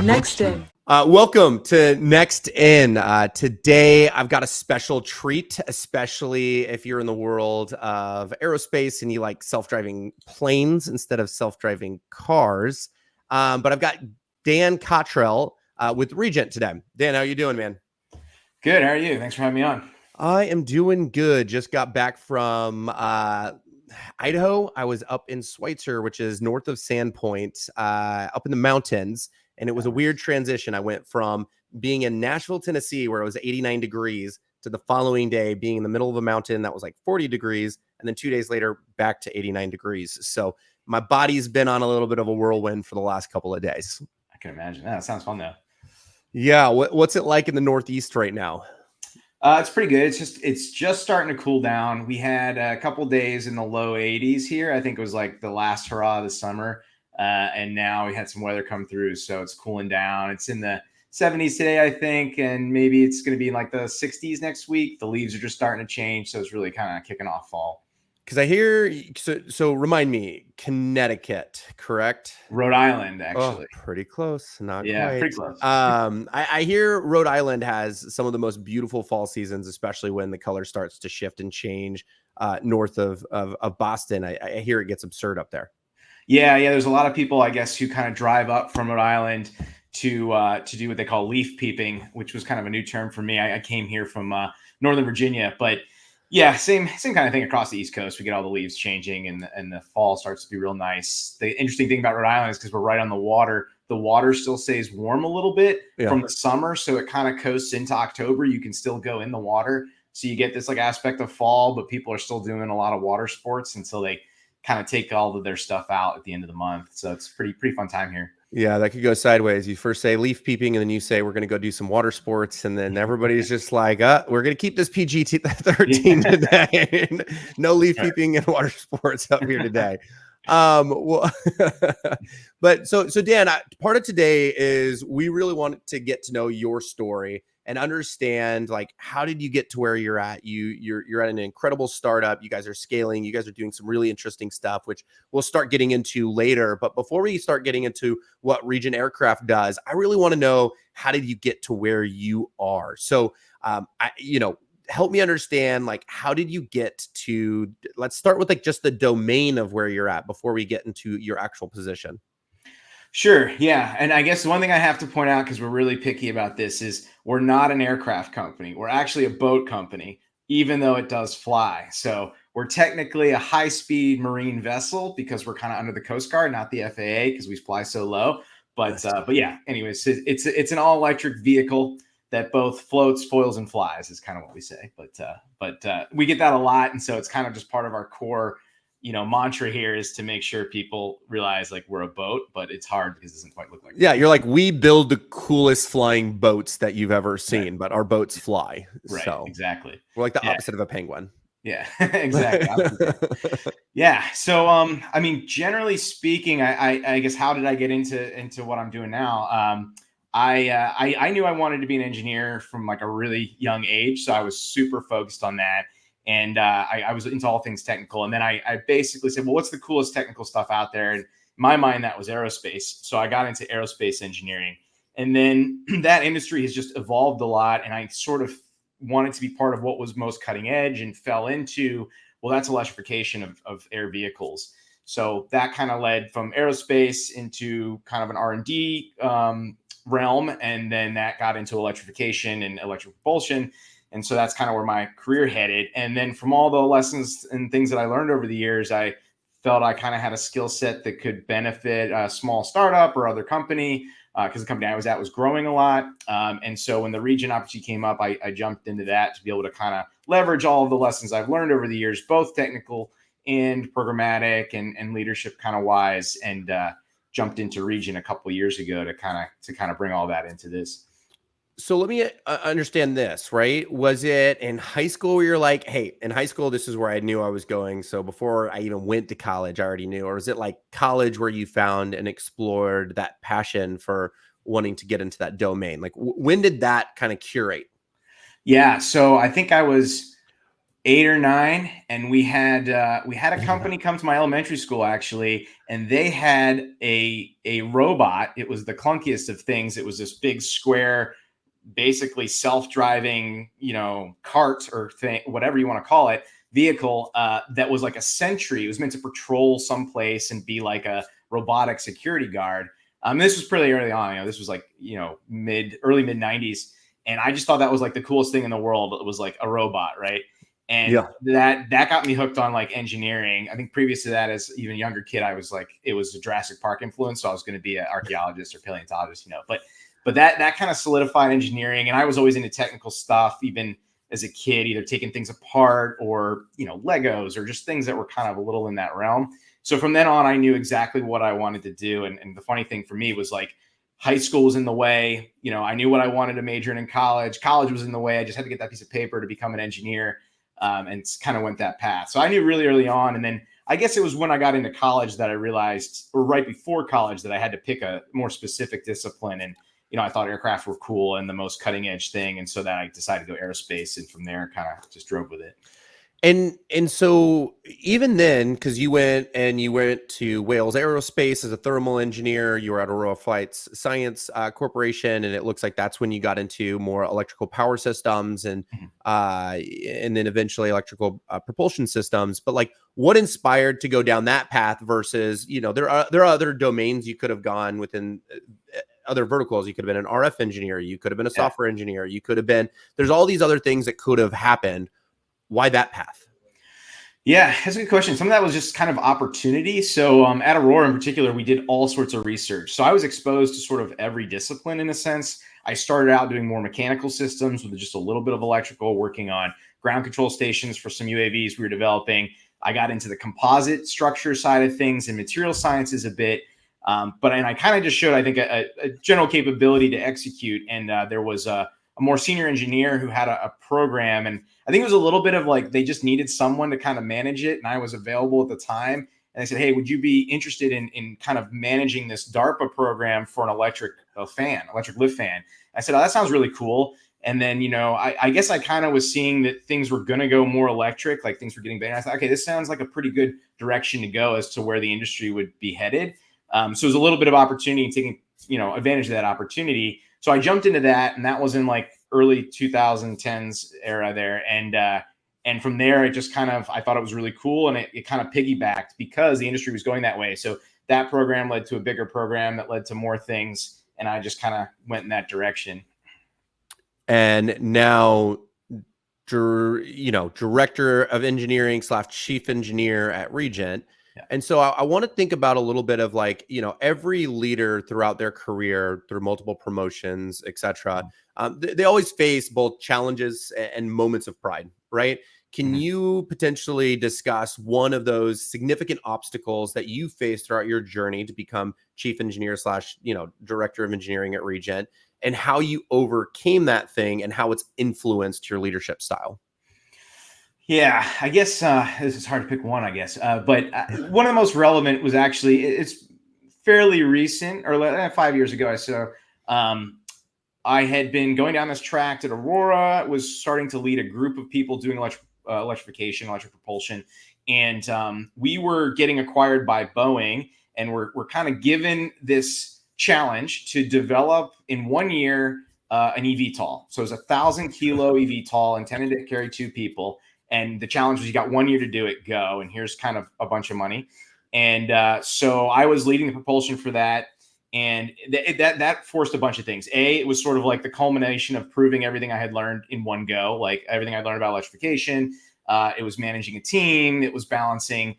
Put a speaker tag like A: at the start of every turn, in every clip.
A: Nxt In.
B: Welcome to Nxt In. Today, I've got a special treat, especially if you're in the world of aerospace and you like self-driving planes instead of self-driving cars. But I've got Dan Cottrell with Regen today. Dan, how are you doing, man?
C: Good. How are you? Thanks for having me on.
B: I am doing good. Just got back from Idaho. I was up in Schweitzer, which is north of Sandpoint, up in the mountains. And it was a weird transition. I went from being in Nashville, Tennessee, where it was 89 degrees, to the following day being in the middle of a mountain that was like 40 degrees. And then 2 days later, back to 89 degrees. So my body's been on a little bit of a whirlwind for the last couple of days.
C: I can imagine. That sounds fun, though.
B: Yeah. What's it like in the Northeast right now?
C: It's pretty good. It's just starting to cool down. We had a couple days in the low 80s here. I think it was like the last hurrah of the summer. And now we had some weather come through, so it's cooling down. It's in the 70s today, I think, and maybe it's going to be in like the 60s next week. The leaves are just starting to change, so it's really kind of kicking off fall.
B: Because I hear, so remind me, Connecticut, correct?
C: Rhode Island, actually.
B: Oh, pretty close. Not
C: yeah,
B: quite.
C: pretty close.
B: I hear Rhode Island has some of the most beautiful fall seasons, especially when the color starts to shift and change north of Boston. I hear it gets absurd up there.
C: Yeah. There's a lot of people, I guess, who kind of drive up from Rhode Island to do what they call leaf peeping, which was kind of a new term for me. I came here from Northern Virginia, but yeah, same kind of thing across the East Coast. We get all the leaves changing, and the fall starts to be real nice. The interesting thing about Rhode Island is because we're right on the water still stays warm a little bit from the summer, so it kind of coasts into October. You can still go in the water, so you get this like aspect of fall, but people are still doing a lot of water sports until they kind of take all of their stuff out at the end of the month. So it's pretty fun time here.
B: Yeah, that could go sideways. You first say leaf peeping, and then you say we're going to go do some water sports, and then everybody's just like, we're going to keep this PG-13 today. No leaf peeping and water sports up here today. Well, but so Dan, part of today is we really wanted to get to know your story and understand, like, how did you get to where you're at? You're at an incredible startup. You guys are scaling. You guys are doing some really interesting stuff, which we'll start getting into later. But before we start getting into what Regen Aircraft does, I really want to know, how did you get to where you are? So, help me understand, like, how did you get to, let's start with like just the domain of where you're at before we get into your actual position.
C: Sure. Yeah. And I guess the one thing I have to point out, because we're really picky about this, is we're not an aircraft company. We're actually a boat company, even though it does fly. So we're technically a high-speed marine vessel because we're kind of under the Coast Guard, not the FAA, because we fly so low. But yeah, anyways, it's an all-electric vehicle that both floats, foils, and flies is kind of what we say. But we get that a lot. And so it's kind of just part of our core mantra here, is to make sure people realize like we're a boat, but it's hard because it doesn't quite look like
B: that. Yeah, you're like, we build the coolest flying boats that you've ever seen, but our boats fly.
C: Right,
B: so
C: exactly.
B: We're like the opposite of a penguin.
C: Yeah, exactly. Yeah. So I mean, generally speaking, I guess, how did I get into what I'm doing now? I knew I wanted to be an engineer from like a really young age, so I was super focused on that. And I was into all things technical. And then I basically said, well, what's the coolest technical stuff out there? And in my mind, that was aerospace. So I got into aerospace engineering. And then that industry has just evolved a lot. And I sort of wanted to be part of what was most cutting edge, and fell into, well, that's electrification of air vehicles. So that kind of led from aerospace into kind of an R&D realm. And then that got into electrification and electric propulsion. And so that's kind of where my career headed. And then from all the lessons and things that I learned over the years, I felt I kind of had a skill set that could benefit a small startup or other company, because the company I was at was growing a lot. And so when the Regen opportunity came up, I jumped into that to be able to kind of leverage all of the lessons I've learned over the years, both technical and programmatic and leadership kind of wise, and jumped into Regen a couple of years ago to kind of bring all that into this.
B: So let me understand this, right? Was it in high school where you're like, hey, in high school, this is where I knew I was going, so before I even went to college, I already knew? Or is it like college where you found and explored that passion for wanting to get into that domain? Like, when did that kind of curate?
C: Yeah, so I think I was 8 or 9, and we had a company come to my elementary school actually, and they had a robot. It was the clunkiest of things. It was this big square, basically self-driving, cart or thing, whatever you want to call it, vehicle that was like a sentry. It was meant to patrol someplace and be like a robotic security guard. This was pretty early on. This was like early mid 90s, and I just thought that was like the coolest thing in the world. It was like a robot, right? And that got me hooked on like engineering. I think previous to that, as even a younger kid, I was like, it was a Jurassic Park influence. So I was going to be an archaeologist or paleontologist, but that kind of solidified engineering. And I was always into technical stuff, even as a kid, either taking things apart or, Legos or just things that were kind of a little in that realm. So from then on, I knew exactly what I wanted to do. And the funny thing for me was like, high school was in the way. I knew what I wanted to major in college. College was in the way. I just had to get that piece of paper to become an engineer. And kind of went that path. So I knew really early on. And then I guess it was when I got into college that I realized, or right before college, that I had to pick a more specific discipline. And, I thought aircraft were cool and the most cutting edge thing. And so that I decided to go aerospace. And from there, kind of just drove with it.
B: And so even then, because you went to Wales Aerospace as a thermal engineer, you were at Aurora Flight Science Corporation, and it looks like that's when you got into more electrical power systems and then eventually electrical propulsion systems. But like, what inspired to go down that path versus there are other domains you could have gone within. Other verticals. You could have been an RF engineer, you could have been a software engineer, you could have been. There's all these other things that could have happened. Why that path?
C: Yeah, that's a good question. Some of that was just kind of opportunity. So at Aurora in particular, we did all sorts of research. So I was exposed to sort of every discipline in a sense. I started out doing more mechanical systems with just a little bit of electrical, working on ground control stations for some UAVs we were developing. I got into the composite structure side of things and material sciences a bit. But I kind of just showed, I think, a general capability to execute. And there was a more senior engineer who had a program, and I think it was a little bit of like they just needed someone to kind of manage it, and I was available at the time. And they said, "Hey, would you be interested in kind of managing this DARPA program for an electric lift fan?" I said, "Oh, that sounds really cool." And then I guess I kind of was seeing that things were going to go more electric, like things were getting better. I thought, okay, this sounds like a pretty good direction to go as to where the industry would be headed. So it was a little bit of opportunity, taking advantage of that opportunity. So I jumped into that, and that was in like early 2010s era there. And from there, it just kind of, I thought it was really cool, and it kind of piggybacked because the industry was going that way. So that program led to a bigger program that led to more things, and I just kind of went in that direction.
B: And now, director of engineering / chief engineer at Regen. And so I want to think about a little bit of like, every leader throughout their career, through multiple promotions, et cetera, they always face both challenges and moments of pride, right? Can you potentially discuss one of those significant obstacles that you faced throughout your journey to become chief engineer / director of engineering at Regen, and how you overcame that thing and how it's influenced your leadership style?
C: Yeah, I guess this is hard to pick one, I guess. But one of the most relevant was actually, it's fairly recent, or 5 years ago. So I had been going down this track at Aurora, was starting to lead a group of people doing electrification, electric propulsion. And we were getting acquired by Boeing, and we're kind of given this challenge to develop in 1 year an eVTOL. So it was 1,000-kilo eVTOL intended to carry 2 people. And the challenge was, you got 1 year to do it, go. And here's kind of a bunch of money. And so I was leading the propulsion for that. And that forced a bunch of things. It was sort of like the culmination of proving everything I had learned in one go, like everything I learned about electrification. It was managing a team. It was balancing,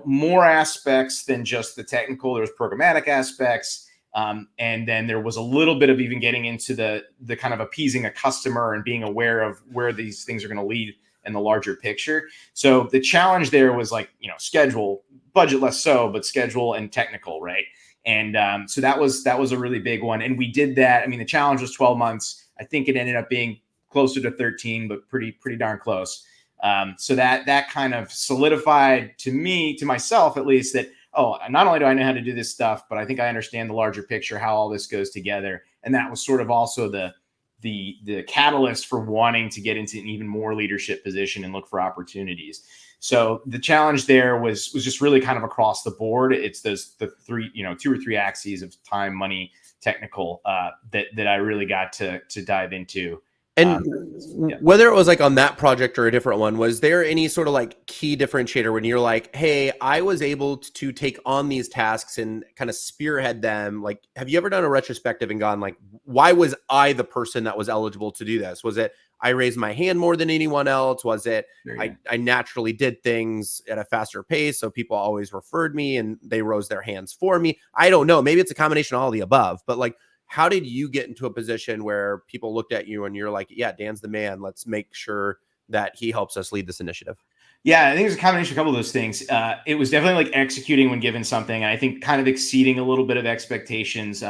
C: more aspects than just the technical. There was programmatic aspects. And then there was a little bit of even getting into the kind of appeasing a customer and being aware of where these things are going to lead in the larger picture. So the challenge there was like, schedule, budget less so, but schedule and technical, right? And so that was a really big one. And we did that. I mean, the challenge was 12 months. I think it ended up being closer to 13, but pretty darn close. So that kind of solidified to myself at least, that, not only do I know how to do this stuff, but I think I understand the larger picture, how all this goes together. And that was sort of also the the catalyst for wanting to get into an even more leadership position and look for opportunities. So the challenge there was just really kind of across the board. It's the three, 2 or 3 axes of time, money, technical that I really got to dive into.
B: And whether it was like on that project or a different one, was there any sort of like key differentiator when you're like, hey, I was able to take on these tasks and kind of spearhead them? Like, have you ever done a retrospective and gone like, why was I the person that was eligible to do this? Was it I raised my hand more than anyone else? Was it I naturally did things at a faster pace, so people always referred me and they rose their hands for me? I don't know. Maybe it's a combination of all the above, but like, how did you get into a position where people looked at you and you're like, yeah, Dan's the man. Let's make sure that he helps us lead this initiative?
C: Yeah, I think it's a combination of a couple of those things. It was definitely like executing when given something. And I think kind of exceeding a little bit of expectations.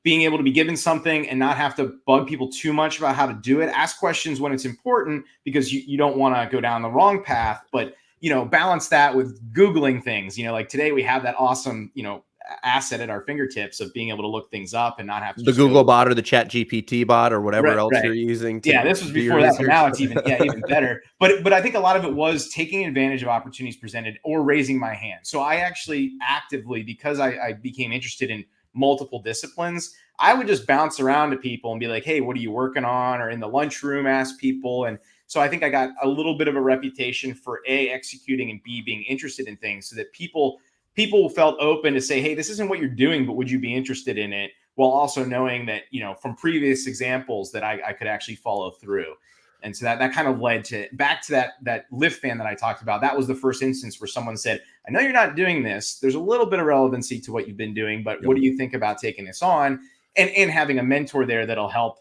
C: Being able to be given something and not have to bug people too much about how to do it. Ask questions when it's important because you don't want to go down the wrong path. But, balance that with Googling things. Like today we have that awesome, asset at our fingertips of being able to look things up and not have to
B: the Google bot or the Chat GPT bot or whatever else you're using.
C: This was before that, but now it's even better. But I think a lot of it was taking advantage of opportunities presented or raising my hand. So I actually actively, because I became interested in multiple disciplines, I would just bounce around to people and be like, hey, what are you working on? Or in the lunchroom, ask people. And so I think I got a little bit of a reputation for A, executing, and B, being interested in things so that people felt open to say, hey, this isn't what you're doing, but would you be interested in it? While also knowing that, from previous examples that I could actually follow through. And so that kind of led back to that lift fan that I talked about. That was the first instance where someone said, I know you're not doing this. There's a little bit of relevancy to what you've been doing, but what do you think about taking this on? And having a mentor there that'll help,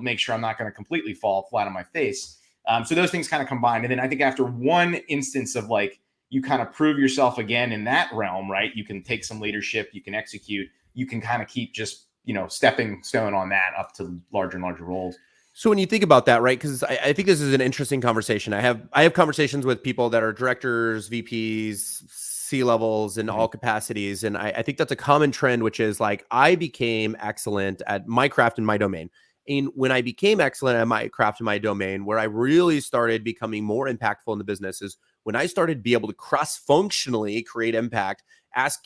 C: make sure I'm not going to completely fall flat on my face. So those things kind of combined. And then I think after one instance of like, you kind of prove yourself again in that realm, right? You can take some leadership, you can execute, you can kind of keep just, stepping stone on that up to larger and larger roles.
B: So when you think about that, right? Because I think this is an interesting conversation. I have conversations with people that are directors, VPs, C-levels in all capacities. And I think that's a common trend, which is like, I became excellent at my craft and my domain. And when I became excellent at my craft and my domain, where I really started becoming more impactful in the business is when I started to be able to cross-functionally create impact, ask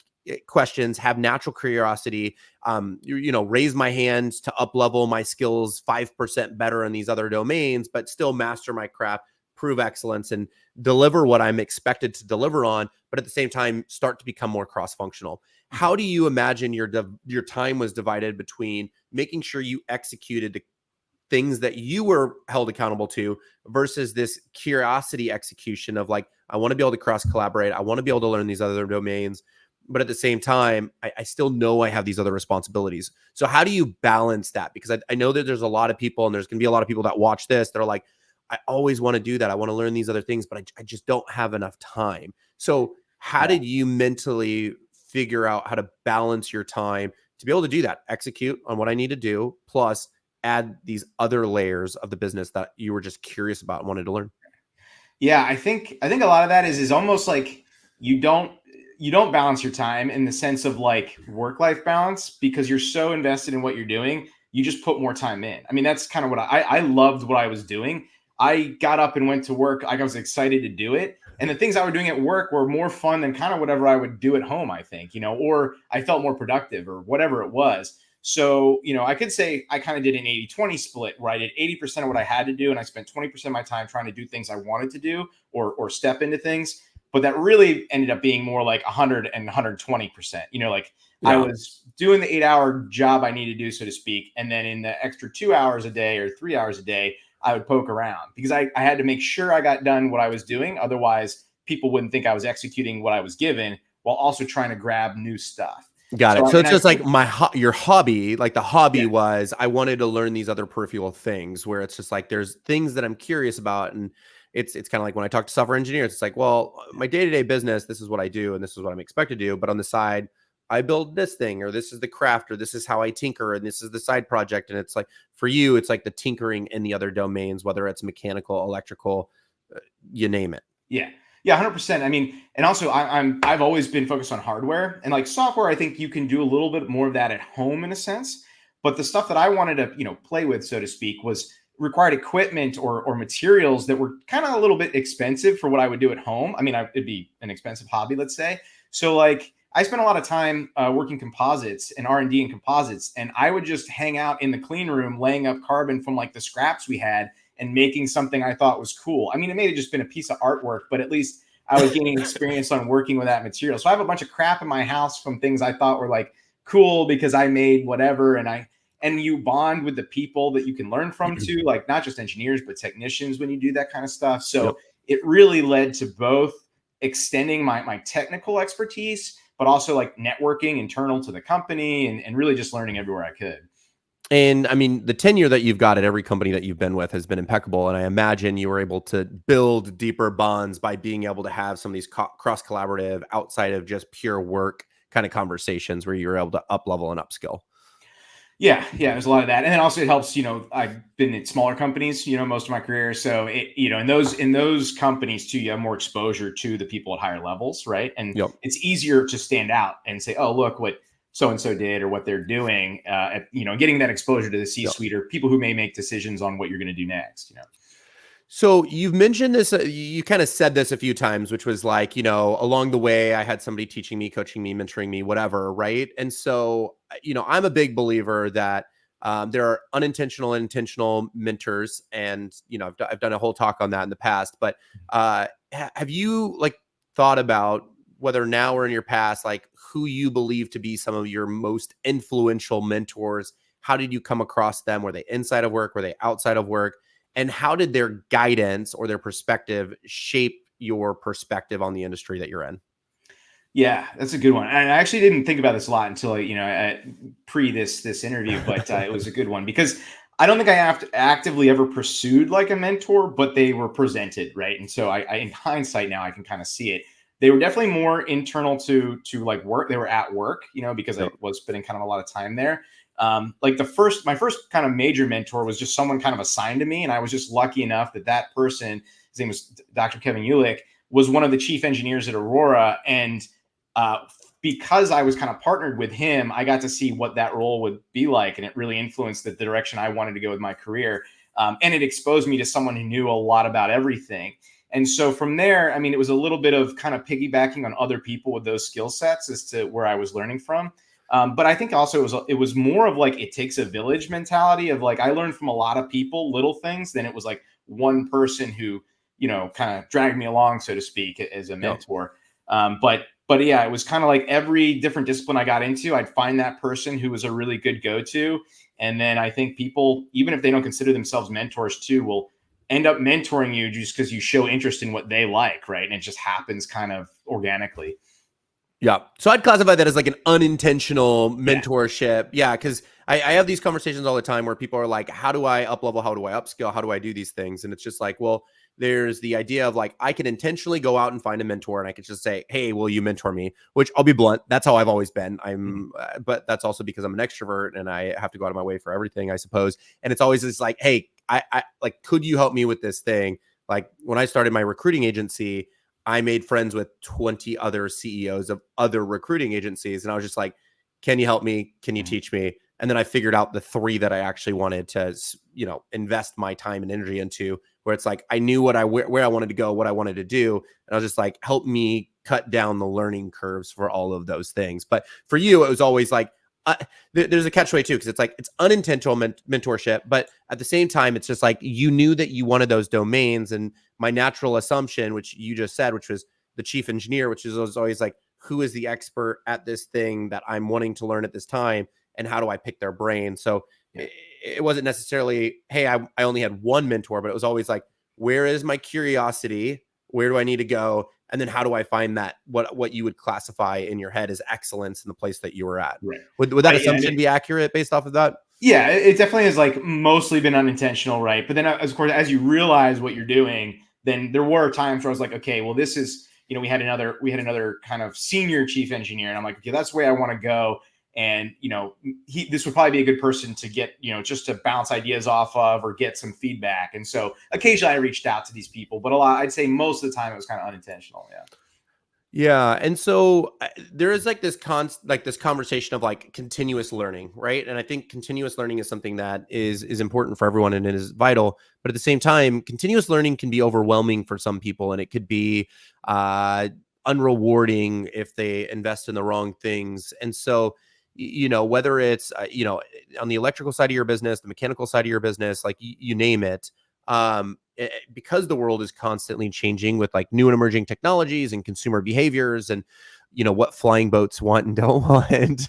B: questions, have natural curiosity, raise my hand to up-level my skills 5% better in these other domains, but still master my craft, prove excellence, and deliver what I'm expected to deliver on, but at the same time, start to become more cross-functional. How do you imagine your time was divided between making sure you executed the things that you were held accountable to versus this curiosity execution of like, I want to be able to cross collaborate. I want to be able to learn these other domains, but at the same time, I still know I have these other responsibilities. So how do you balance that? Because I know that there's a lot of people, and there's going to be a lot of people that watch this that are like, I always want to do that. I want to learn these other things, but I just don't have enough time. So how did you mentally figure out how to balance your time to be able to do that, execute on what I need to do, plus add these other layers of the business that you were just curious about and wanted to learn?
C: Yeah, I think a lot of that is almost like you don't balance your time in the sense of like work-life balance because you're so invested in what you're doing. You just put more time in. I mean, that's kind of what I loved what I was doing. I got up and went to work. I was excited to do it. And the things I was doing at work were more fun than kind of whatever I would do at home, I think, or I felt more productive or whatever it was. So, I could say I kind of did an 80-20 split where I did 80% of what I had to do. And I spent 20% of my time trying to do things I wanted to do or step into things. But that really ended up being more like 100 and 120%. I was doing the 8-hour job I needed to do, so to speak. And then in the extra 2 hours a day or 3 hours a day, I would poke around because I had to make sure I got done what I was doing. Otherwise, people wouldn't think I was executing what I was given while also trying to grab new stuff.
B: Got it. So it's just like your hobby, like the hobby was, I wanted to learn these other peripheral things where it's just like, there's things that I'm curious about. And it's kind of like when I talk to software engineers, it's like, well, my day-to-day business, this is what I do. And this is what I'm expected to do. But on the side, I build this thing, or this is the craft, or this is how I tinker, and this is the side project. And it's like, for you, it's like the tinkering in the other domains, whether it's mechanical, electrical, you name it.
C: Yeah. Yeah, 100%. I mean, and also I've always been focused on hardware and like software. I think you can do a little bit more of that at home in a sense, But the stuff that I wanted to, play with, so to speak, was required equipment or materials that were kind of a little bit expensive for what I would do at home. I mean, it'd be an expensive hobby, let's say. So like I spent a lot of time working composites and R&D in composites, and I would just hang out in the clean room, laying up carbon from like the scraps we had and making something I thought was cool. I mean, it may have just been a piece of artwork, but at least I was gaining experience on working with that material. So I have a bunch of crap in my house from things I thought were like cool because I made whatever. And you bond with the people that you can learn from too, like not just engineers, but technicians when you do that kind of stuff. So it really led to both extending my technical expertise, but also like networking internal to the company and really just learning everywhere I could.
B: And I mean, the tenure that you've got at every company that you've been with has been impeccable. And I imagine you were able to build deeper bonds by being able to have some of these cross collaborative, outside of just pure work kind of conversations where you're able to up level and upskill.
C: Yeah, there's a lot of that. And then also it helps, I've been at smaller companies, most of my career. So in those companies too, you have more exposure to the people at higher levels, right? And it's easier to stand out and say, oh, look what so-and-so did or what they're doing, getting that exposure to the C-suite or people who may make decisions on what you're going to do next,
B: So you've mentioned this, you kind of said this a few times, which was like, along the way, I had somebody teaching me, coaching me, mentoring me, whatever. Right. And so, I'm a big believer that there are unintentional and intentional mentors. And, I've done a whole talk on that in the past, but have you like thought about whether now or in your past, like who you believe to be some of your most influential mentors? How did you come across them? Were they inside of work? Were they outside of work? And how did their guidance or their perspective shape your perspective on the industry that you're in?
C: Yeah, that's a good one. And I actually didn't think about this a lot until, pre this interview, but it was a good one because I don't think I have to actively ever pursued like a mentor, but they were presented, right? And so I in hindsight now I can kind of see it. They were definitely more internal to like work. They were at work, because I was spending kind of a lot of time there. Like my first kind of major mentor was just someone kind of assigned to me. And I was just lucky enough that person, his name was Dr. Kevin Ulick, was one of the chief engineers at Aurora. And because I was kind of partnered with him, I got to see what that role would be like. And it really influenced the direction I wanted to go with my career. And it exposed me to someone who knew a lot about everything. And so from there, I mean, it was a little bit of kind of piggybacking on other people with those skill sets as to where I was learning from. But I think also it was more of like it takes a village mentality of like I learned from a lot of people, little things, than it was like one person who, kind of dragged me along, so to speak, as a mentor. But yeah, it was kind of like every different discipline I got into, I'd find that person who was a really good go-to. And then I think people, even if they don't consider themselves mentors too, will end up mentoring you just because you show interest in what they like, right? And it just happens kind of organically.
B: Yeah. So I'd classify that as like an unintentional mentorship. Yeah. Cause I have these conversations all the time where people are like, how do I up level? How do I upskill? How do I do these things? And it's just like, well, there's the idea of like, I can intentionally go out and find a mentor and I could just say, hey, will you mentor me? Which I'll be blunt. That's how I've always been. But that's also because I'm an extrovert and I have to go out of my way for everything, I suppose. And it's always just like, hey, I like, could you help me with this thing? Like when I started my recruiting agency, I made friends with 20 other CEOs of other recruiting agencies. And I was just like, can you help me? Can you teach me? And then I figured out the 3 that I actually wanted to, invest my time and energy into, where it's like, I knew where I wanted to go, what I wanted to do. And I was just like, help me cut down the learning curves for all of those things. But for you, it was always like, there's a catch-22 too, because it's like it's unintentional mentorship, but at the same time, it's just like you knew that you wanted those domains, and my natural assumption, which you just said, which was the chief engineer, which is always like, who is the expert at this thing that I'm wanting to learn at this time, and how do I pick their brain? So it wasn't necessarily, hey, I only had one mentor, but it was always like, where is my curiosity? Where do I need to go? And then how do I find that what you would classify in your head as excellence in the place that you were at?
C: Right.
B: Would that assumption be accurate based off of that?
C: Yeah, it definitely has like mostly been unintentional, right? But then of course, as you realize what you're doing, then there were times where I was like, okay, well, this is, we had another kind of senior chief engineer. And I'm like, okay, that's the way I want to go. And, this would probably be a good person to get, just to bounce ideas off of or get some feedback. And so occasionally I reached out to these people, but I'd say most of the time it was kind of unintentional. Yeah.
B: Yeah, and so there is like this conversation of like continuous learning, right? And I think continuous learning is something that is important for everyone and it is vital. But at the same time, continuous learning can be overwhelming for some people, and it could be uh, unrewarding if they invest in the wrong things. And so, whether it's on the electrical side of your business, the mechanical side of your business, like you name it. Because the world is constantly changing with like new and emerging technologies and consumer behaviors and what flying boats want and don't want.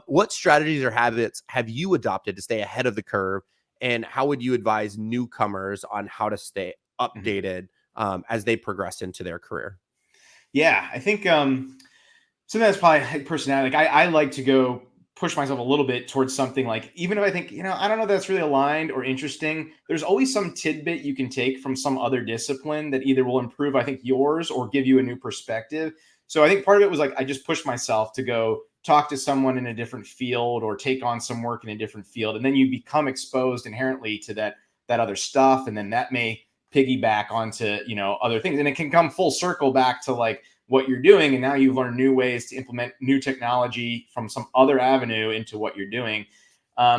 B: What strategies or habits have you adopted to stay ahead of the curve, and how would you advise newcomers on how to stay
C: Mhm.
B: updated as they progress into their career?
C: Yeah, I think something that's probably like personality. Like I like to go push myself a little bit towards something like, even if I think, I don't know if that's really aligned or interesting, there's always some tidbit you can take from some other discipline that either will improve, I think, yours or give you a new perspective. So I think part of it was like I just pushed myself to go talk to someone in a different field or take on some work in a different field. And then you become exposed inherently to that other stuff. And then that may piggyback onto, other things. And it can come full circle back to like what you're doing, and now you've learned new ways to implement new technology from some other avenue into what you're doing.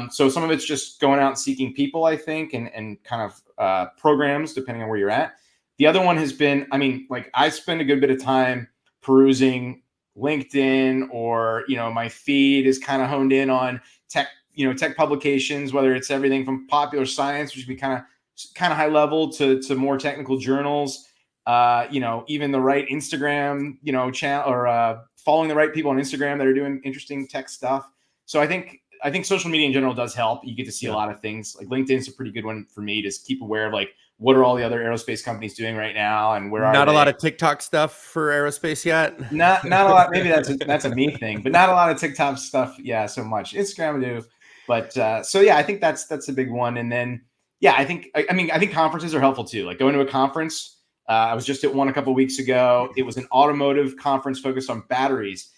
C: So some of it's just going out and seeking people, I think, and kind of programs depending on where you're at. The other one has been, I mean, like I spend a good bit of time perusing LinkedIn, or my feed is kind of honed in on tech, tech publications, whether it's everything from popular science, which would be kind of high level, to more technical journals. Even the right Instagram, channel, or following the right people on Instagram that are doing interesting tech stuff. So I think social media in general does help. You get to see a
B: Yeah.
C: lot of things. Like LinkedIn is a pretty good one for me to keep aware of, like, what are all the other aerospace companies doing right now and where are
B: Not a lot
C: they?
B: of TikTok stuff for aerospace yet.
C: Not a lot. Maybe that's a me thing, but not a lot of TikTok stuff. Yeah, so much Instagram I do, but so yeah, I think that's a big one. And then yeah, I think conferences are helpful too. Like going to a conference. I was just at one a couple of weeks ago. It was an automotive conference focused on batteries.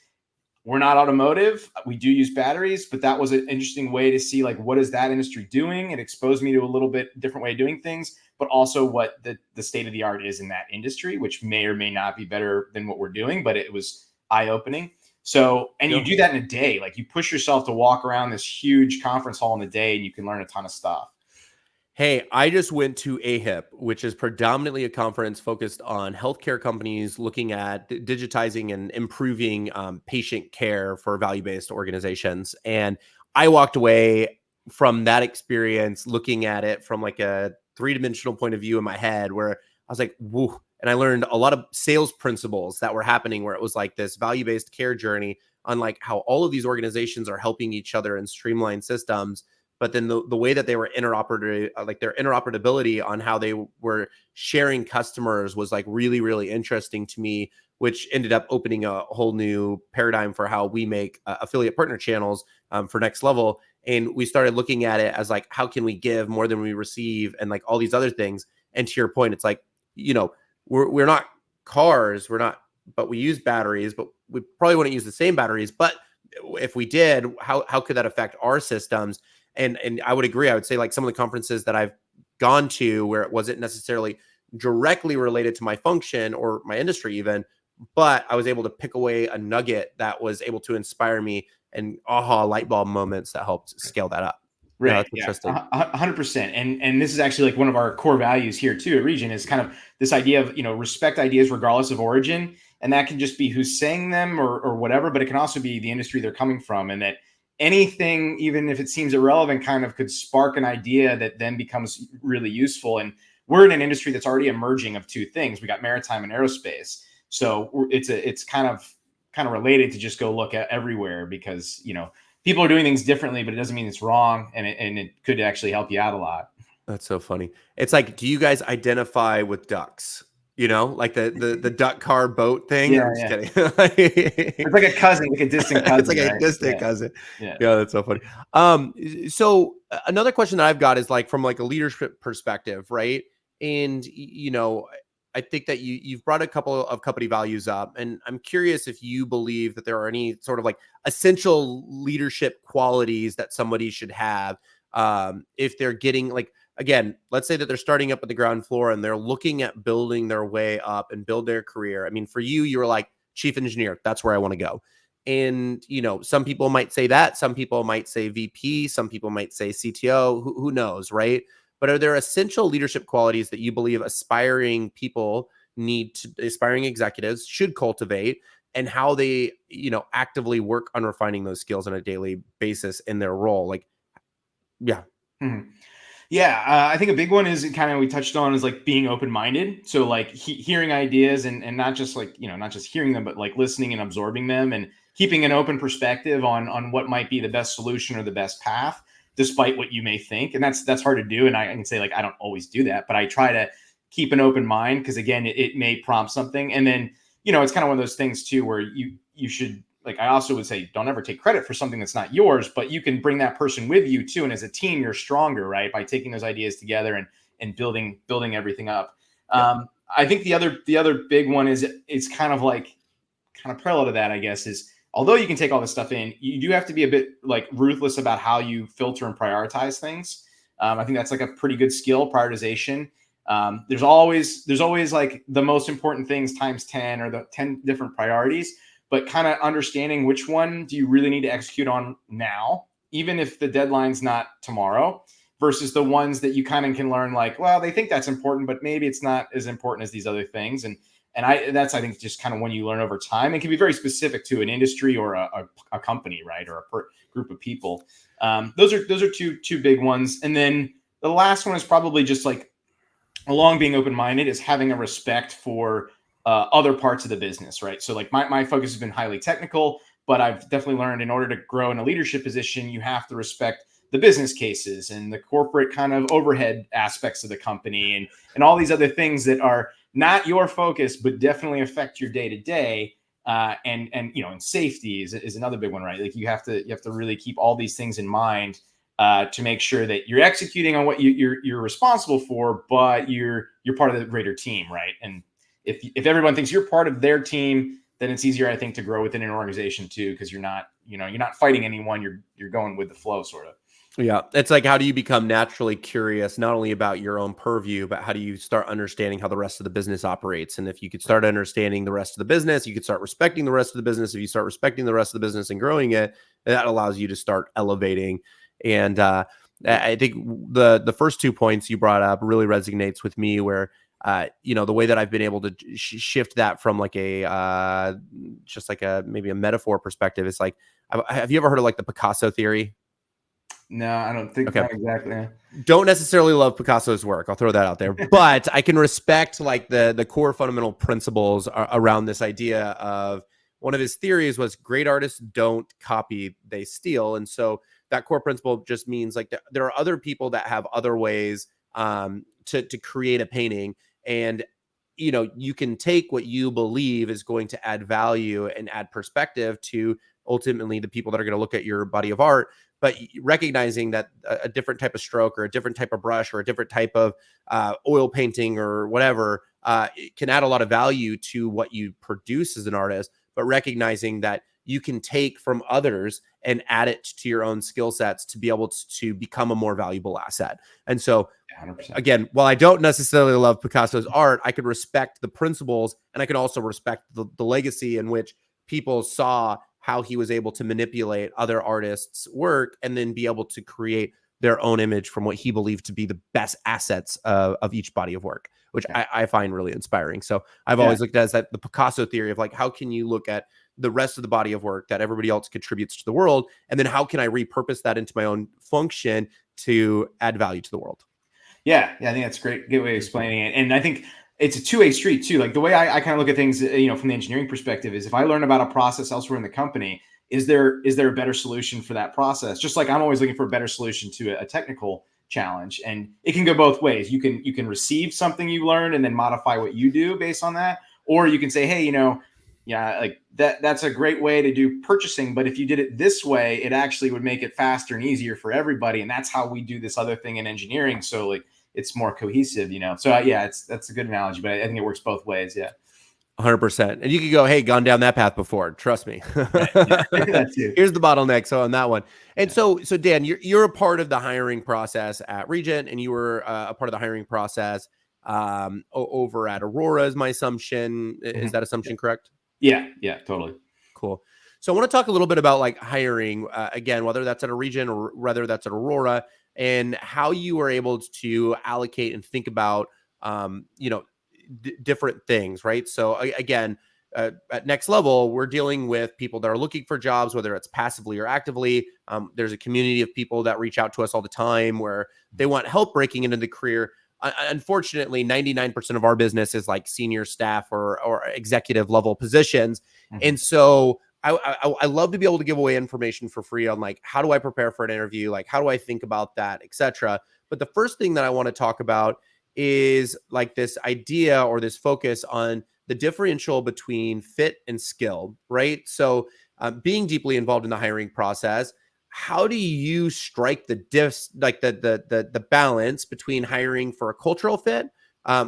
C: We're not automotive. We do use batteries, but that was an interesting way to see like what is that industry doing. It exposed me to a little bit different way of doing things, but also what the state of the art is in that industry, which may or may not be better than what we're doing, but it was eye opening. So, and you
B: Yeah.
C: do that in a day. Like you push yourself to walk around this huge conference hall in a day, and you can learn a ton of stuff.
B: Hey, I just went to AHIP, which is predominantly a conference focused on healthcare companies looking at digitizing and improving patient care for value-based organizations. And I walked away from that experience looking at it from like a three-dimensional point of view in my head, where I was like, woo. And I learned a lot of sales principles that were happening, where it was like this value-based care journey on like how all of these organizations are helping each other and streamline systems. But then the way that they were like their interoperability on how they were sharing customers was like really, really interesting to me, which ended up opening a whole new paradigm for how we make affiliate partner channels for Next Level. And we started looking at it as like, how can we give more than we receive, and like all these other things. And to your point, it's like, we're not cars, but we use batteries, but we probably wouldn't use the same batteries. But if we did, how could that affect our systems? And I would agree. I would say like some of the conferences that I've gone to where it wasn't necessarily directly related to my function or my industry even, but I was able to pick away a nugget that was able to inspire me, and aha light bulb moments that helped scale that up. Yeah,
C: Right.
B: that's
C: Yeah.
B: interesting.
C: 100%. And this is actually like one of our core values here too at Regen, is kind of this idea of, respect ideas regardless of origin. And that can just be who's saying them, or whatever, but it can also be the industry they're coming from. And that anything, even if it seems irrelevant, kind of could spark an idea that then becomes really useful. And we're in an industry that's already emerging of two things. We got maritime and aerospace. So it's kind of related to just go look at everywhere, because, people are doing things differently, but it doesn't mean it's wrong, and it could actually help you out a lot.
B: That's so funny. It's like, do you guys identify with ducks? Like the duck car boat thing.
C: Yeah,
B: I'm just
C: yeah.
B: kidding.
C: It's like a cousin, like a distant
B: It's
C: cousin,
B: like a
C: right?
B: distant
C: Yeah,
B: cousin.
C: yeah.
B: Yeah, that's so funny. Um, so another question that I've got is like from like a leadership perspective, right? And I think that you've brought a couple of company values up, and I'm curious if you believe that there are any sort of like essential leadership qualities that somebody should have if they're getting like again, let's say that they're starting up at the ground floor and they're looking at building their way up and build their career. I mean, for you were like chief engineer, that's where I want to go. And, some people might say that, some people might say VP, some people might say CTO, who knows, right? But are there essential leadership qualities that you believe aspiring executives should cultivate, and how they, actively work on refining those skills on a daily basis in their role? Like, yeah.
C: Mm-hmm. Yeah, I think a big one is kind of we touched on is like being open-minded. So like hearing ideas and not just like, not just hearing them, but like listening and absorbing them and keeping an open perspective on what might be the best solution or the best path, despite what you may think. And that's hard to do. And I can say like, I don't always do that, but I try to keep an open mind because again, it may prompt something. And then, it's kind of one of those things too, where you should, like, I also would say, don't ever take credit for something that's not yours, but you can bring that person with you too. And as a team, you're stronger, right? By taking those ideas together and building everything up. I think the other big one is it's kind of parallel to that, I guess, is although you can take all this stuff in, you do have to be a bit like ruthless about how you filter and prioritize things. I think that's like a pretty good skill, prioritization. There's always like the most important things times 10 or the 10 different priorities. But kind of understanding which one do you really need to execute on now, even if the deadline's not tomorrow, versus the ones that you kind of can learn like, well, they think that's important, but maybe it's not as important as these other things. And I think just kind of when you learn over time, it can be very specific to an industry or a company, right? Or a group of people. Those are two big ones. And then the last one is probably just like along being open-minded is having a respect for other parts of the business, right? So like my focus has been highly technical, but I've definitely learned in order to grow in a leadership position, you have to respect the business cases and the corporate kind of overhead aspects of the company and all these other things that are not your focus, but definitely affect your day to day. And safety is another big one, right? Like you have to really keep all these things in mind to make sure that you're executing on what you're responsible for, but you're part of the greater team, right? And if everyone thinks you're part of their team, then it's easier, I think, to grow within an organization too, because you're not fighting anyone. You're going with the flow, sort of.
B: Yeah, it's like, how do you become naturally curious, not only about your own purview, but how do you start understanding how the rest of the business operates? And if you could start understanding the rest of the business, you could start respecting the rest of the business. If you start respecting the rest of the business and growing it, that allows you to start elevating. And I think the first 2 points you brought up really resonates with me, where the way that I've been able to shift that from like just like maybe a metaphor perspective is like, have you ever heard of like the Picasso theory?
C: No, I don't think that exactly.
B: Don't necessarily love Picasso's work. I'll throw that out there, but I can respect like the core fundamental principles around this idea of one of his theories was great artists don't copy, they steal. And so that core principle just means like there are other people that have other ways to create a painting. And, you can take what you believe is going to add value and add perspective to ultimately the people that are going to look at your body of art, but recognizing that a different type of stroke or a different type of brush or a different type of oil painting or whatever it can add a lot of value to what you produce as an artist, but recognizing that you can take from others and add it to your own skill sets to be able to become a more valuable asset. And so
C: 100%.
B: Again, while I don't necessarily love Picasso's art, I could respect the principles, and I could also respect the legacy in which people saw how he was able to manipulate other artists' work and then be able to create their own image from what he believed to be the best assets of each body of work, which I find really inspiring. So I've always looked at as the Picasso theory of like, how can you look at the rest of the body of work that everybody else contributes to the world, and then how can I repurpose that into my own function to add value to the world?
C: Yeah, I think that's a great way of explaining it. And I think it's a two-way street too. Like the way I kind of look at things, from the engineering perspective is if I learn about a process elsewhere in the company, is there a better solution for that process? Just like I'm always looking for a better solution to a technical challenge. And it can go both ways. You can receive something you learned and then modify what you do based on that. Or you can say, hey, like that's a great way to do purchasing, but if you did it this way, it actually would make it faster and easier for everybody. And that's how we do this other thing in engineering. So like it's more cohesive, So that's a good analogy, but I think it works both ways. Yeah.
B: 100%. And you could go, hey, gone down that path before. Trust me.
C: Right. Yeah. That too.
B: Here's the bottleneck. So on that one. And
C: Yeah.
B: so Dan, you're a part of the hiring process at Regen, and you were a part of the hiring process over at Aurora, is my assumption. Is that assumption correct?
C: Yeah. Yeah. Totally.
B: Cool. So I want to talk a little bit about like hiring again, whether that's at a Regen or whether that's at Aurora, and how you were able to allocate and think about, you know, different things, right? So again, at Next Level, we're dealing with people that are looking for jobs, whether it's passively or actively. There's a community of people that reach out to us all the time where they want help breaking into the career. Unfortunately, 99% of our business is like senior staff or executive level positions. And so I love to be able to give away information for free on like, how do I prepare for an interview? Like, how do I think about that, etc. But the first thing that I want to talk about is like this idea or this focus on the differential between fit and skill, right? So being deeply involved in the hiring process, how do you strike the the balance between hiring for a cultural fit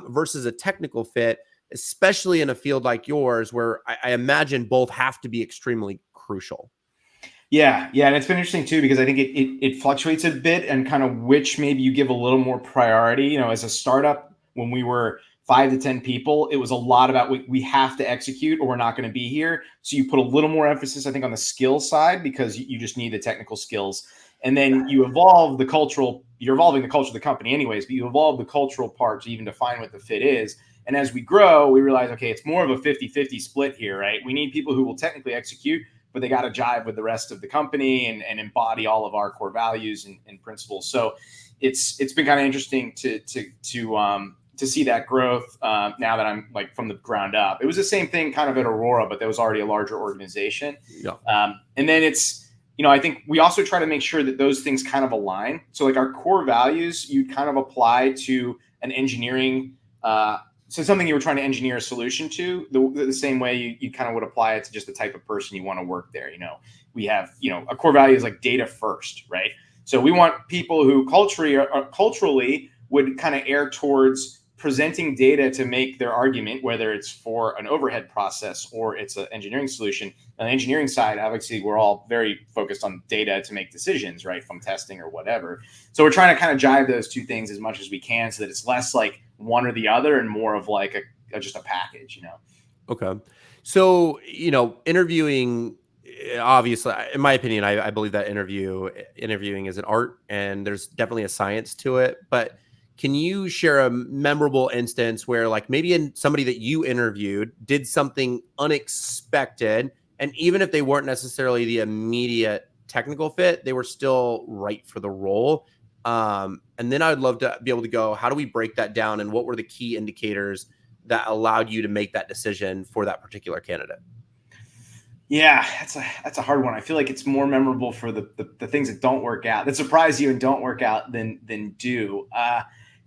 B: versus a technical fit, especially in a field like yours, where I imagine both have to be extremely crucial?
C: Yeah, yeah, and it's been interesting too because I think it fluctuates a bit and kind of which maybe you give a little more priority. You know, as a startup, when we were 5 to 10 people, it was a lot about we have to execute or we're not going to be here. So you put a little more emphasis, I think, on the skill side because you just need the technical skills. And then you evolve the cultural, you're evolving the culture of the company anyways, but you evolve the cultural part to even define what the fit is. And as we grow, we realize, okay, it's more of a 50-50 split here, right? We need people who will technically execute, but they got to jive with the rest of the company and embody all of our core values and principles. So it's been kind of interesting to see that growth now that I'm like from the ground up. It was the same thing kind of at Aurora, but there was already a larger organization.
B: Yeah.
C: And then it's, you know, I think we also try to make sure that those things kind of align. So like our core values, you kind of apply to an engineering, so something you were trying to engineer a solution to the same way you kind of would apply it to just the type of person you want to work there. You know, we have, you know, a core value is like data first, right? So we want people who culturally would kind of err towards presenting data to make their argument, whether it's for an overhead process or it's an engineering solution. On the engineering side, obviously, we're all very focused on data to make decisions, right, from testing or whatever. So we're trying to kind of jive those two things as much as we can so that it's less like one or the other and more of like just a package, you know?
B: Okay. So, you know, interviewing, obviously, in my opinion, I believe that interviewing is an art and there's definitely a science to it. But can you share a memorable instance where like maybe somebody that you interviewed did something unexpected, and even if they weren't necessarily the immediate technical fit, they were still right for the role? And then I'd love to be able to go, how do we break that down? And what were the key indicators that allowed you to make that decision for that particular candidate?
C: Yeah, that's a hard one. I feel like it's more memorable for the things that don't work out, that surprise you and don't work out than do.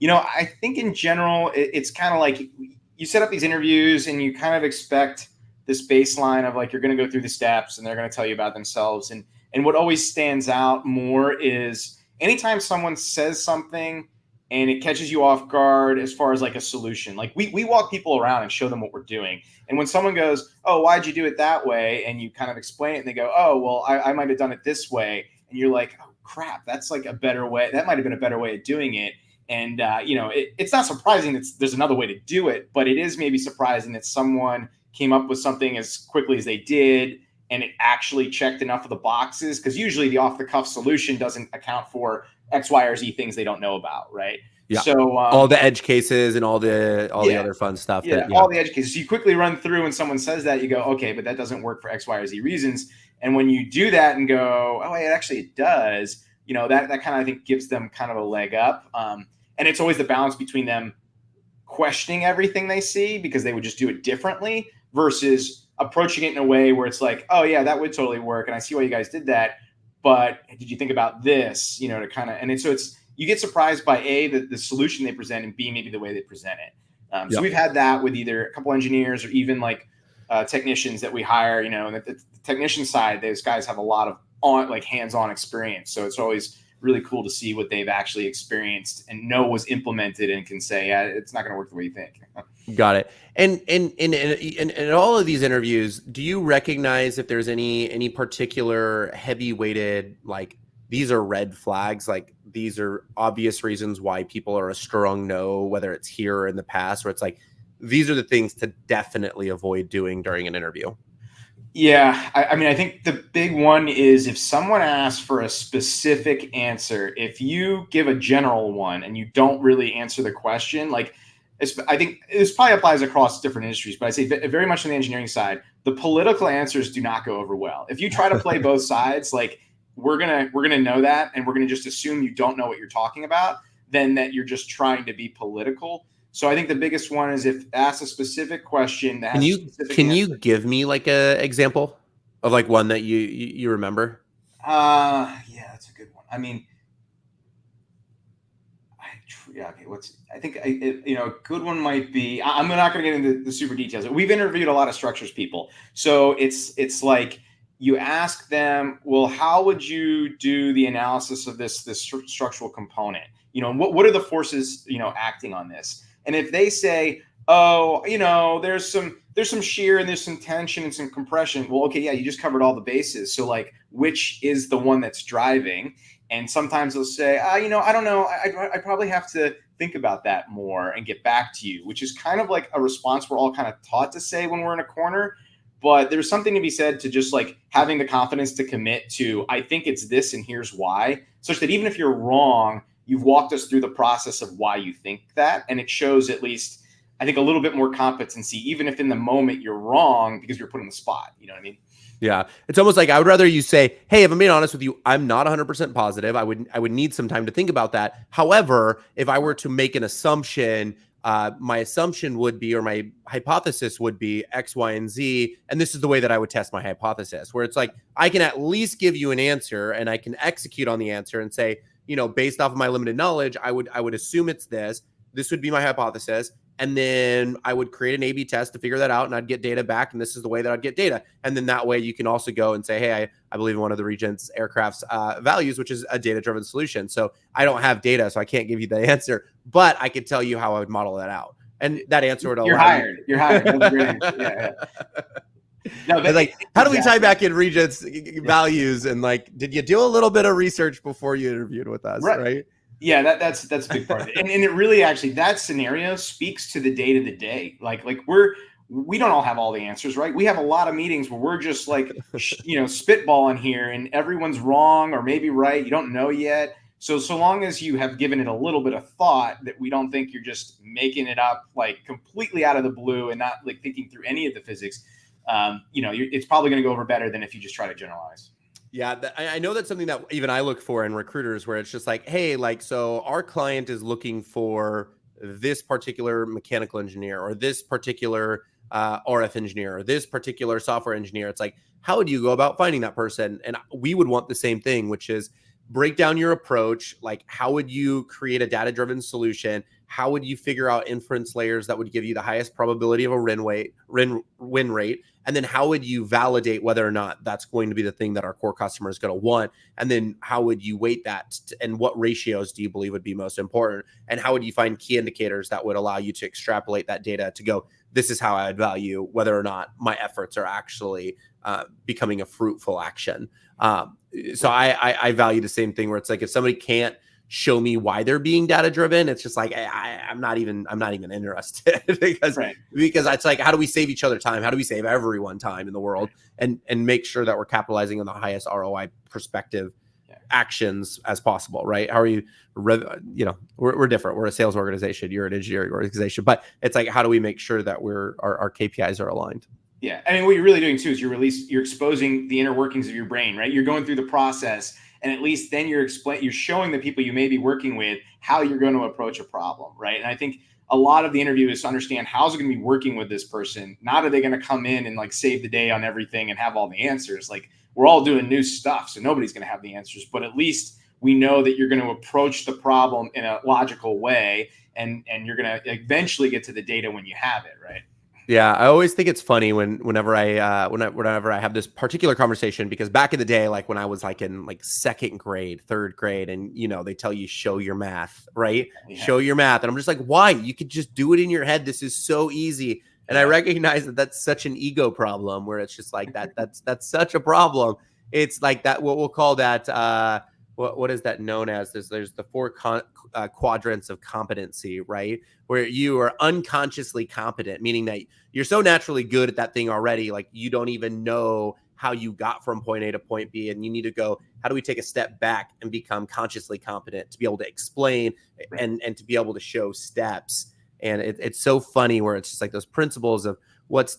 C: You know, I think in general, it's kind of like you set up these interviews and you kind of expect this baseline of like, you're going to go through the steps and they're going to tell you about themselves. And what always stands out more is anytime someone says something and it catches you off guard as far as like a solution. Like we walk people around and show them what we're doing. And when someone goes, oh, why'd you do it that way? And you kind of explain it and they go, oh, well, I might have done it this way. And you're like, oh, crap, that's like a better way. That might have been a better way of doing it. And, you know, it's not surprising that there's another way to do it, but it is maybe surprising that someone came up with something as quickly as they did and it actually checked enough of the boxes, because usually the off-the-cuff solution doesn't account for X, Y, or Z things they don't know about, right?
B: Yeah.
C: So
B: all the edge cases and all the other fun stuff.
C: Yeah, all the edge cases. So you quickly run through when someone says that, you go, okay, but that doesn't work for X, Y, or Z reasons. And when you do that and go, oh, wait, actually it does, you know, that kind of, I think, gives them kind of a leg up. And it's always the balance between them questioning everything they see because they would just do it differently versus approaching it in a way where it's like, oh yeah, that would totally work. And I see why you guys did that. But did you think about this, you know, to kind of, and it's, you get surprised by the solution they present and B, maybe the way they present it. So we've had that with either a couple engineers or even like technicians that we hire, you know, and the technician side, those guys have a lot of hands-on experience. So it's always really cool to see what they've actually experienced and know was implemented and can say, yeah, it's not going to work the way you think.
B: Got it. And in all of these interviews, do you recognize if there's any particular heavy weighted, like these are red flags, like these are obvious reasons why people are a strong no, whether it's here or in the past, where it's like, these are the things to definitely avoid doing during an interview?
C: Yeah, I mean, I think the big one is if someone asks for a specific answer, if you give a general one and you don't really answer the question, like I think this probably applies across different industries, but I say very much on the engineering side, the political answers do not go over well. If you try to play both sides, like we're gonna know that, and we're gonna just assume you don't know what you're talking about, then that you're just trying to be political. So I think the biggest one is if ask a specific question that has a specific
B: can
C: answer.
B: you give me like a example of like one that you remember?
C: Yeah, that's a good one. I mean, yeah, okay. A good one might be. I'm not going to get into the super details. We've interviewed a lot of structures people, so it's like you ask them, well, how would you do the analysis of this structural component? What are the forces acting on this? And if they say, oh, there's some shear and there's some tension and some compression. Well, okay, yeah, you just covered all the bases. So like, which is the one that's driving? And sometimes they'll say, I don't know. I probably have to think about that more and get back to you, which is kind of like a response we're all kind of taught to say when we're in a corner. But there's something to be said to just like having the confidence to commit to, I think it's this and here's why, such that even if you're wrong, you've walked us through the process of why you think that. And it shows at least, I think, a little bit more competency, even if in the moment you're wrong because you're put on the spot. You know what I mean?
B: Yeah. It's almost like I would rather you say, hey, if I'm being honest with you, I'm not 100% positive. I would need some time to think about that. However, if I were to make an assumption, my assumption would be, or my hypothesis would be X, Y, and Z. And this is the way that I would test my hypothesis, where it's like, I can at least give you an answer and I can execute on the answer and say, based off of my limited knowledge, I would assume it's this. This would be my hypothesis. And then I would create an A/B test to figure that out, and I'd get data back. And this is the way that I'd get data. And then that way you can also go and say, hey, I believe in one of the Regen Aircraft's values, which is a data-driven solution. So I don't have data, so I can't give you the answer, but I could tell you how I would model that out. And that answer would allow
C: You're hired. You're hired. That was a great answer. Yeah.
B: No, but like, how do we tie back in Regen's values? And like, did you do a little bit of research before you interviewed with us? Right?
C: Yeah, that's a big part of it. And it really actually, that scenario speaks to the day. Like we don't all have all the answers, right? We have a lot of meetings where we're just like, spitballing here and everyone's wrong or maybe right. You don't know yet. So long as you have given it a little bit of thought, that we don't think you're just making it up like completely out of the blue and not like thinking through any of the physics, it's probably going to go over better than if you just try to generalize.
B: Yeah, I know that's something that even I look for in recruiters, where it's just like, hey, like, so our client is looking for this particular mechanical engineer or this particular RF engineer or this particular software engineer. It's like, how would you go about finding that person? And we would want the same thing, which is break down your approach. Like, how would you create a data-driven solution? How would you figure out inference layers that would give you the highest probability of a win rate? And then how would you validate whether or not that's going to be the thing that our core customer is going to want? And then how would you weight that? And what ratios do you believe would be most important? And how would you find key indicators that would allow you to extrapolate that data to go, this is how I would value whether or not my efforts are actually becoming a fruitful action. So I value the same thing, where it's like, if somebody can't show me why they're being data driven, it's just like, I'm not even interested because it's like, how do we save each other time? How do we save everyone time in the world and make sure that we're capitalizing on the highest ROI perspective actions as possible, right? How are you, we're different. We're a sales organization. You're an engineering organization, but it's like, how do we make sure that our KPIs are aligned?
C: Yeah. I mean, what you're really doing too is you're exposing the inner workings of your brain, right? You're going through the process, and at least then you're showing the people you may be working with how you're going to approach a problem, right? And I think a lot of the interview is to understand, how's it going to be working with this person? Not are they going to come in and like save the day on everything and have all the answers? Like, we're all doing new stuff, so nobody's going to have the answers, but at least we know that you're going to approach the problem in a logical way, and you're going to eventually get to the data when you have it, right?
B: Yeah, I always think it's funny whenever I have this particular conversation, because back in the day, like when I was like in like second grade, third grade, and they tell you show your math, right?
C: Yeah.
B: Show your math, and I'm just like, why? You could just do it in your head. This is so easy. And I recognize that that's such an ego problem, where it's just like that's such a problem. It's like that. What we'll call that. What is that known as? There's the four quadrants of competency, right? Where you are unconsciously competent, meaning that you're so naturally good at that thing already, like you don't even know how you got from point A to point B, and you need to go, how do we take a step back and become consciously competent to be able to explain and to be able to show steps. And it's so funny where it's just like those principles of what's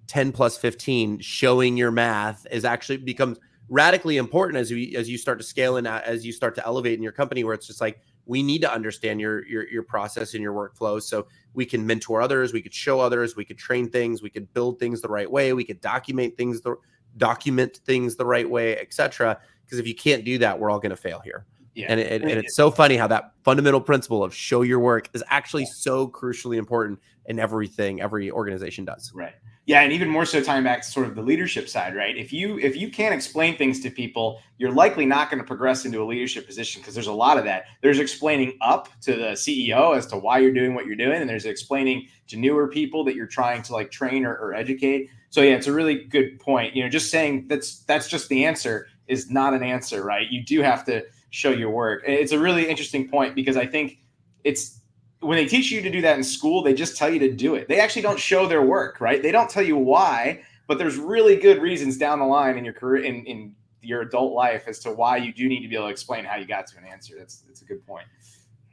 B: 10 plus 15, showing your math is actually becomes radically important as you start to scale and as you start to elevate in your company, where it's just like, we need to understand your process and your workflow so we can mentor others, we could show others, we could train things, we could build things the right way, we could document things the right way, etc. Because if you can't do that, we're all going to fail here. Yeah. And it's so funny how that fundamental principle of show your work is actually so crucially important in everything every organization does.
C: Right. Yeah, and even more so tying back to sort of the leadership side, right? If you can't explain things to people, you're likely not going to progress into a leadership position, because there's a lot of that. There's explaining up to the CEO as to why you're doing what you're doing, and there's explaining to newer people that you're trying to like train or educate. So yeah, it's a really good point. Just saying that's just the answer is not an answer, right? You do have to show your work. It's a really interesting point, because I think it's when they teach you to do that in school, they just tell you to do it. They actually don't show their work, right? They don't tell you why, but there's really good reasons down the line in your career, in your adult life, as to why you do need to be able to explain how you got to an answer. That's a good point.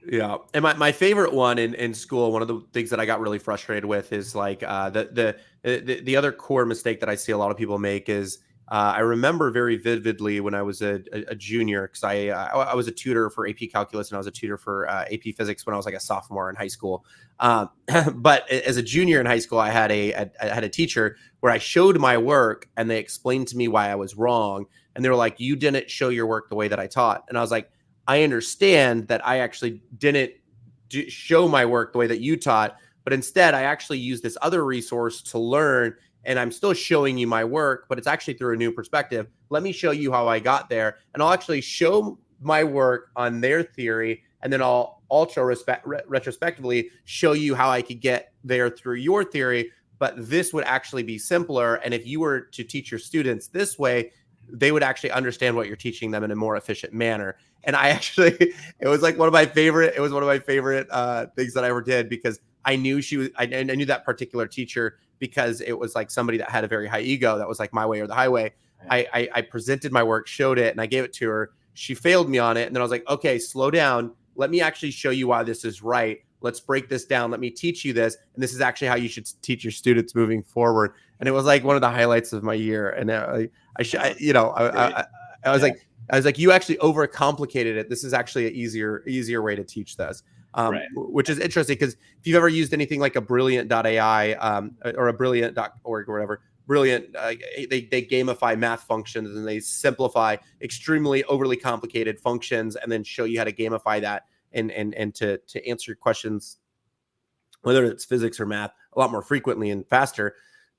B: Yeah. And my favorite one in school, one of the things that I got really frustrated with is like the other core mistake that I see a lot of people make is I remember very vividly when I was a junior, because I was a tutor for AP Calculus and I was a tutor for AP Physics when I was like a sophomore in high school. But as a junior in high school, I had a teacher where I showed my work and they explained to me why I was wrong. And they were like, you didn't show your work the way that I taught. And I was like, I understand that I actually didn't show my work the way that you taught, but instead I actually used this other resource to learn. And I'm still showing you my work, but it's actually through a new perspective. Let me show you how I got there. And I'll actually show my work on their theory. And then I'll also retrospectively show you how I could get there through your theory. But this would actually be simpler. And if you were to teach your students this way, they would actually understand what you're teaching them in a more efficient manner. And I actually, it was one of my favorite things that I ever did, because I knew I knew that particular teacher, because it was like somebody that had a very high ego that was like my way or the highway. I presented my work, showed it, and I gave it to her. She failed me on it. And then I was like, okay, slow down. Let me actually show you why this is right. Let's break this down. Let me teach you this. And this is actually how you should teach your students moving forward. And it was like one of the highlights of my year. And I was like, you actually overcomplicated it. This is actually an easier way to teach this. Which is interesting, because if you've ever used anything like a brilliant.ai or a brilliant.org or whatever, Brilliant, they gamify math functions and they simplify extremely overly complicated functions and then show you how to gamify that and to answer your questions, whether it's physics or math, a lot more frequently and faster.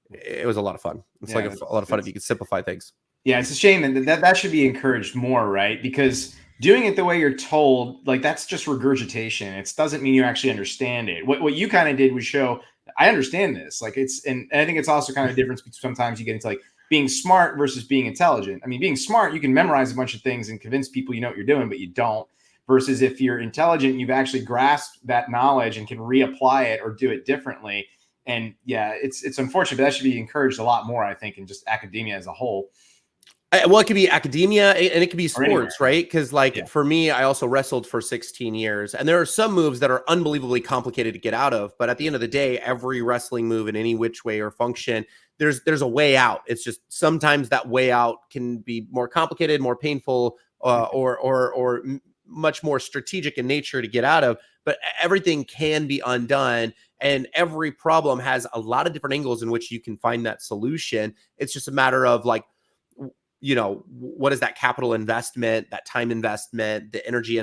B: It was a lot of fun. It's a lot of fun if you can simplify things. Yeah,
C: it's a shame, and that should be encouraged more, right? Because doing it the way you're told, like, that's just regurgitation. It doesn't mean you actually understand it. What you kind of did was show, I understand this. Like, and I think it's also kind of a difference between sometimes you get into like being smart versus being intelligent. I mean, being smart, you can memorize a bunch of things and convince people you know what you're doing, but you don't. Versus if you're intelligent, you've actually grasped that knowledge and can reapply it or do it differently. And yeah, it's unfortunate, but that should be encouraged a lot more, I think, in just academia as a whole.
B: Well, it could be academia and it could be sports, right? Because for me, I also wrestled for 16 years. And there are some moves that are unbelievably complicated to get out of. But at the end of the day, every wrestling move in any which way or function, there's a way out. It's just sometimes that way out can be more complicated, more painful, or much more strategic in nature to get out of. But everything can be undone. And every problem has a lot of different angles in which you can find that solution. It's just a matter of like, what is that capital investment, that time investment, the energy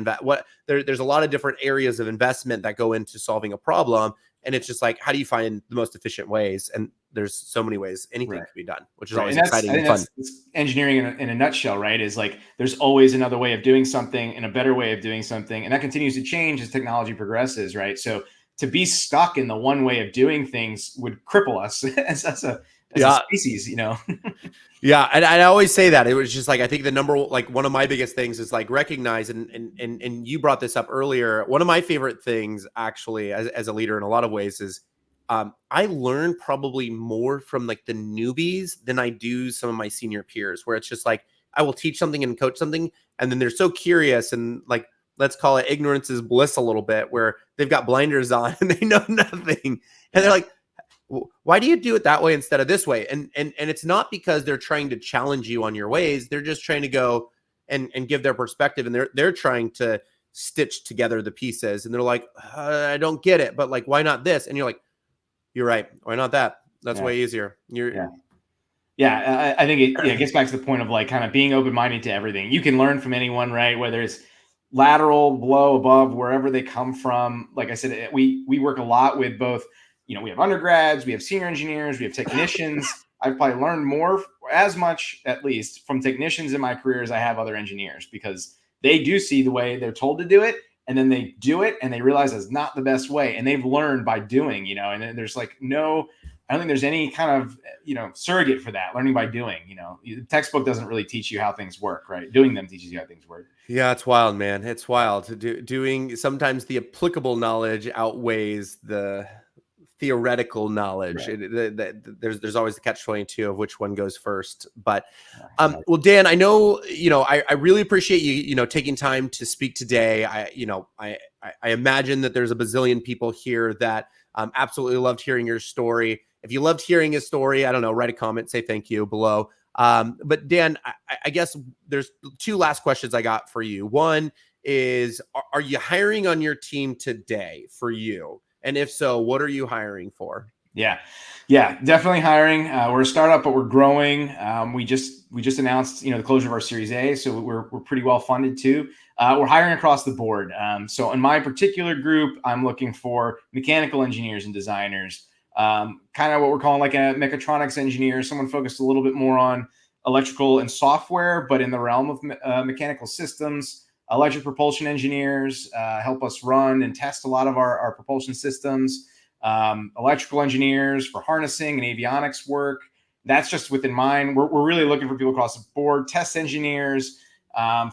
B: there's a lot of different areas of investment that go into solving a problem. And it's just like, how do you find the most efficient ways? And there's so many ways anything can be done, which is always exciting and fun.
C: That's engineering in a nutshell, right? Is like, there's always another way of doing something and a better way of doing something. And that continues to change as technology progresses, right? So to be stuck in the one way of doing things would cripple us as a species, you know?
B: Yeah. And I always say that. It was just like, I think one of my biggest things is like recognize, and you brought this up earlier. One of my favorite things actually as a leader in a lot of ways is I learn probably more from like the newbies than I do some of my senior peers, where it's just like, I will teach something and coach something, and then they're so curious and like, let's call it ignorance is bliss a little bit, where they've got blinders on and they know nothing. And they're like, why do you do it that way instead of this way? And it's not because they're trying to challenge you on your ways. They're just trying to go and give their perspective, and they're trying to stitch together the pieces. And they're like, I don't get it, but like, why not this? And you're like, you're right. Why not that? That's way easier.
C: I think it gets back to the point of like kind of being open-minded to everything. You can learn from anyone, right? Whether it's lateral, below, above, wherever they come from. Like I said, we work a lot with both, you know, we have undergrads, we have senior engineers, we have technicians. I've probably learned more, as much at least, from technicians in my career as I have other engineers, because they do see the way they're told to do it, and then they do it and they realize it's not the best way, and they've learned by doing, you know. And then there's like I don't think there's any kind of, you know, surrogate for that. Learning by doing, you know, the textbook doesn't really teach you how things work, right? Doing them teaches you how things work.
B: Yeah, it's wild, man. It's wild to doing. Sometimes the applicable knowledge outweighs the theoretical knowledge. Right. There's always the catch-22 of which one goes first. But well, Dan, I know, you know, I really appreciate you, you know, taking time to speak today. I imagine that there's a bazillion people here that absolutely loved hearing your story. If you loved hearing his story, I don't know, write a comment, say thank you below. But Dan, I guess there's two last questions I got for you. One is, are you hiring on your team today for you? And if so, what are you hiring for?
C: Yeah, definitely hiring. We're a startup, but we're growing. We just announced, you know, the closure of our Series A, so we're pretty well funded too. We're hiring across the board. So in my particular group, I'm looking for mechanical engineers and designers, kind of what we're calling like a mechatronics engineer, someone focused a little bit more on electrical and software, but in the realm of mechanical systems. Electric propulsion engineers help us run and test a lot of our propulsion systems. Electrical engineers for harnessing and avionics work. That's just within mine. We're really looking for people across the board. Test engineers,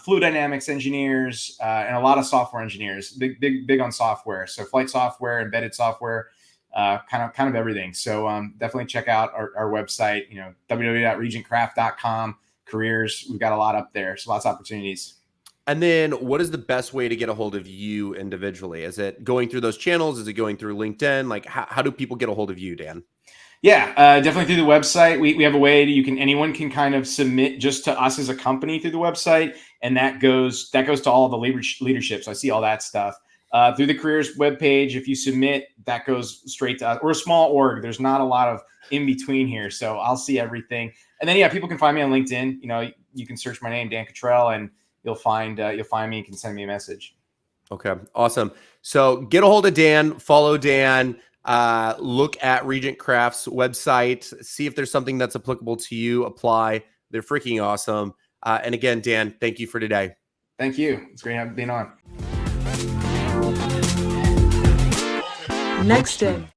C: fluid dynamics engineers, and a lot of software engineers. Big on software. So flight software, embedded software, kind of everything. So definitely check out our website. You know, www.regentcraft.com. Careers. We've got a lot up there. So lots of opportunities.
B: And then what is the best way to get a hold of you individually? Is it going through those channels? Is it going through LinkedIn? Like how do people get a hold of you, Dan?
C: Yeah, definitely through the website. We have a way anyone can kind of submit just to us as a company through the website. And that goes to all the leadership. So I see all that stuff. Through the careers webpage, if you submit, that goes straight to us. We're a small org. There's not a lot of in between here. So I'll see everything. And then, yeah, people can find me on LinkedIn. You know, you can search my name, Dan Cottrell, and you'll find me. You can send me a message.
B: Okay, awesome. So get a hold of Dan, follow Dan, look at Regen Craft's website, see if there's something that's applicable to you, apply. They're freaking awesome. And again, Dan, thank you for today.
C: Thank you. It's great being on.
A: Nxt In.